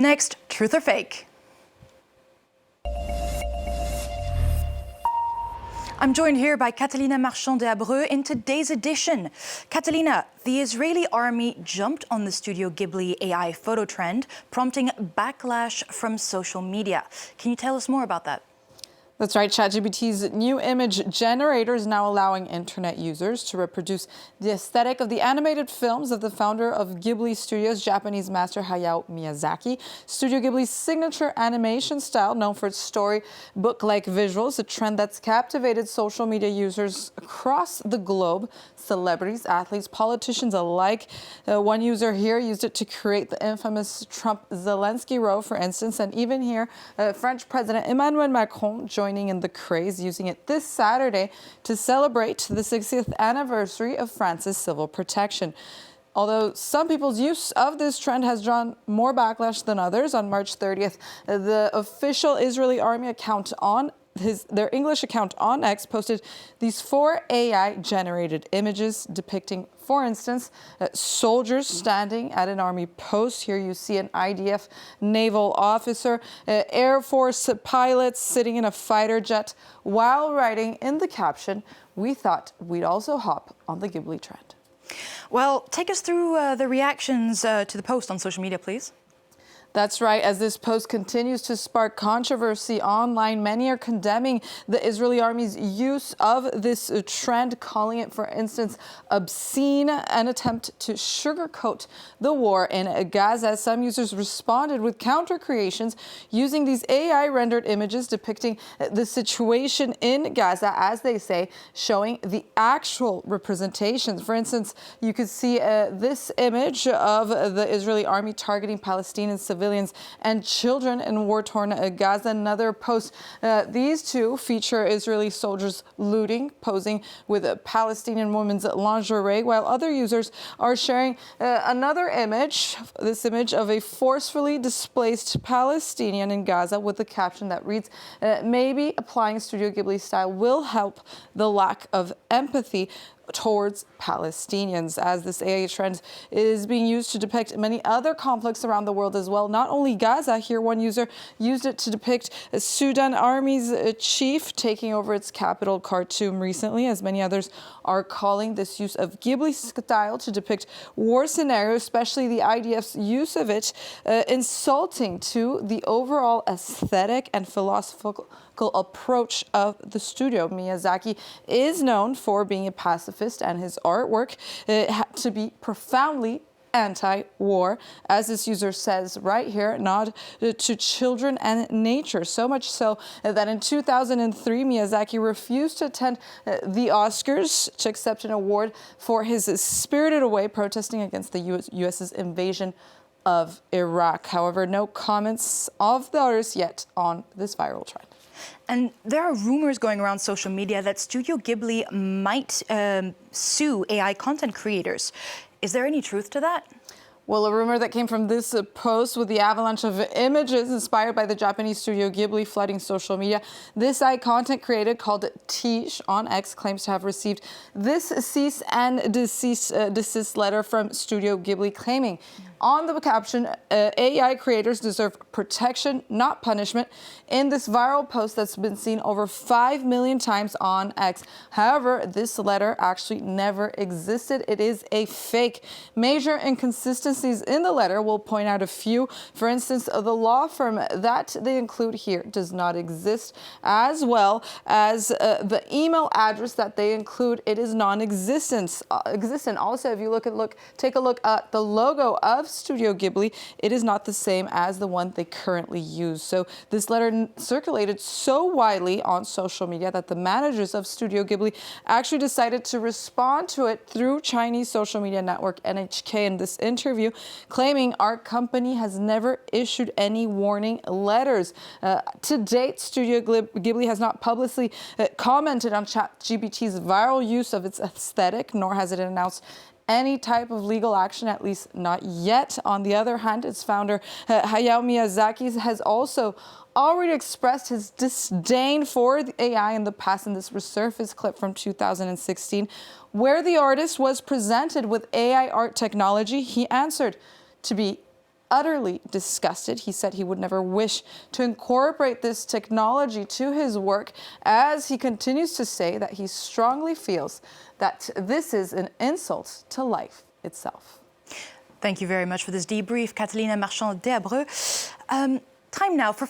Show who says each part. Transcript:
Speaker 1: Next, truth or fake? I'm joined here by Catalina Marchand de Abreu in today's edition. Catalina, the Israeli army jumped on the Studio Ghibli AI photo trend, prompting backlash from social media. Can you tell us more about that?
Speaker 2: That's right. ChatGPT's new image generator is now allowing internet users to reproduce the aesthetic of the animated films of the founder of Ghibli Studios, Japanese master Hayao Miyazaki. Studio Ghibli's signature animation style, known for its storybook-like visuals, a trend that's captivated social media users across the globe. Celebrities, athletes, politicians alike. One user here used it to create the infamous Trump-Zelensky row, for instance, and even here, French President Emmanuel Macron joined in the craze, using it this Saturday to celebrate the 60th anniversary of France's civil protection. Although some people's use of this trend has drawn more backlash than others, on March 30th, the official Israeli army account on their English account on X posted these 4 AI-generated images depicting, for instance, soldiers standing at an army post. Here you see an IDF naval officer, Air Force pilots sitting in a fighter jet, while writing in the caption, "We thought we'd also hop on the Ghibli trend."
Speaker 1: Well, take us through the reactions to the post on social media, please.
Speaker 2: That's right. As this post continues to spark controversy online, many are condemning the Israeli army's use of this trend, calling it, for instance, obscene, an attempt to sugarcoat the war in Gaza. Some users responded with counter creations using these AI-rendered images depicting the situation in Gaza, as they say, showing the actual representations. For instance, you could see this image of the Israeli army targeting Palestinian civilians and children in war-torn Gaza. Another post, these two feature Israeli soldiers looting, posing with a Palestinian woman's lingerie, while other users are sharing another image, this image of a forcefully displaced Palestinian in Gaza with a caption that reads, "Maybe applying Studio Ghibli style will help the lack of empathy towards Palestinians," as this AI trend is being used to depict many other conflicts around the world as well. Not only Gaza, here one user used it to depict a Sudan army's chief taking over its capital, Khartoum, recently, as many others are calling this use of Ghibli style to depict war scenarios, especially the IDF's use of it, insulting to the overall aesthetic and philosophical approach of the studio. Miyazaki is known for being a pacifist, and his artwork to be profoundly anti-war, as this user says right here, nod to children and nature. So much so that in 2003, Miyazaki refused to attend the Oscars to accept an award for his Spirited Away, protesting against the U.S.'s invasion of Iraq. However, no comments of the artist yet on this viral trend.
Speaker 1: And there are rumors going around social media that Studio Ghibli might sue AI content creators. Is there any truth to that?
Speaker 2: Well, a rumor that came from this post with the avalanche of images inspired by the Japanese Studio Ghibli flooding social media. This AI content creator called Tish on X claims to have received this cease and desist letter from Studio Ghibli, claiming on the caption, AI creators deserve protection, not punishment, in this viral post that's been seen over 5 million times on X. However, this letter actually never existed. It is a fake. Major inconsistencies in the letter, we'll point out a few. For instance, the law firm that they include here does not exist, as well as the email address that they include, it is non-existent. Also, if you take a look at the logo of Studio Ghibli, it is not the same as the one they currently use. So this letter circulated so widely on social media that the managers of Studio Ghibli actually decided to respond to it through Chinese social media network NHK in this interview, claiming our company has never issued any warning letters. To date, Studio Ghibli has not publicly commented on ChatGPT's viral use of its aesthetic, nor has it announced any type of legal action, at least not yet. On the other hand, its founder, Hayao Miyazaki, has also already expressed his disdain for the AI in the past. In this resurfaced clip from 2016, where the artist was presented with AI art technology, he answered to be utterly disgusted. He said he would never wish to incorporate this technology to his work, as he continues to say that he strongly feels that this is an insult to life itself.
Speaker 1: Thank you very much for this debrief, Catalina Marchand d'Abreu. Time now for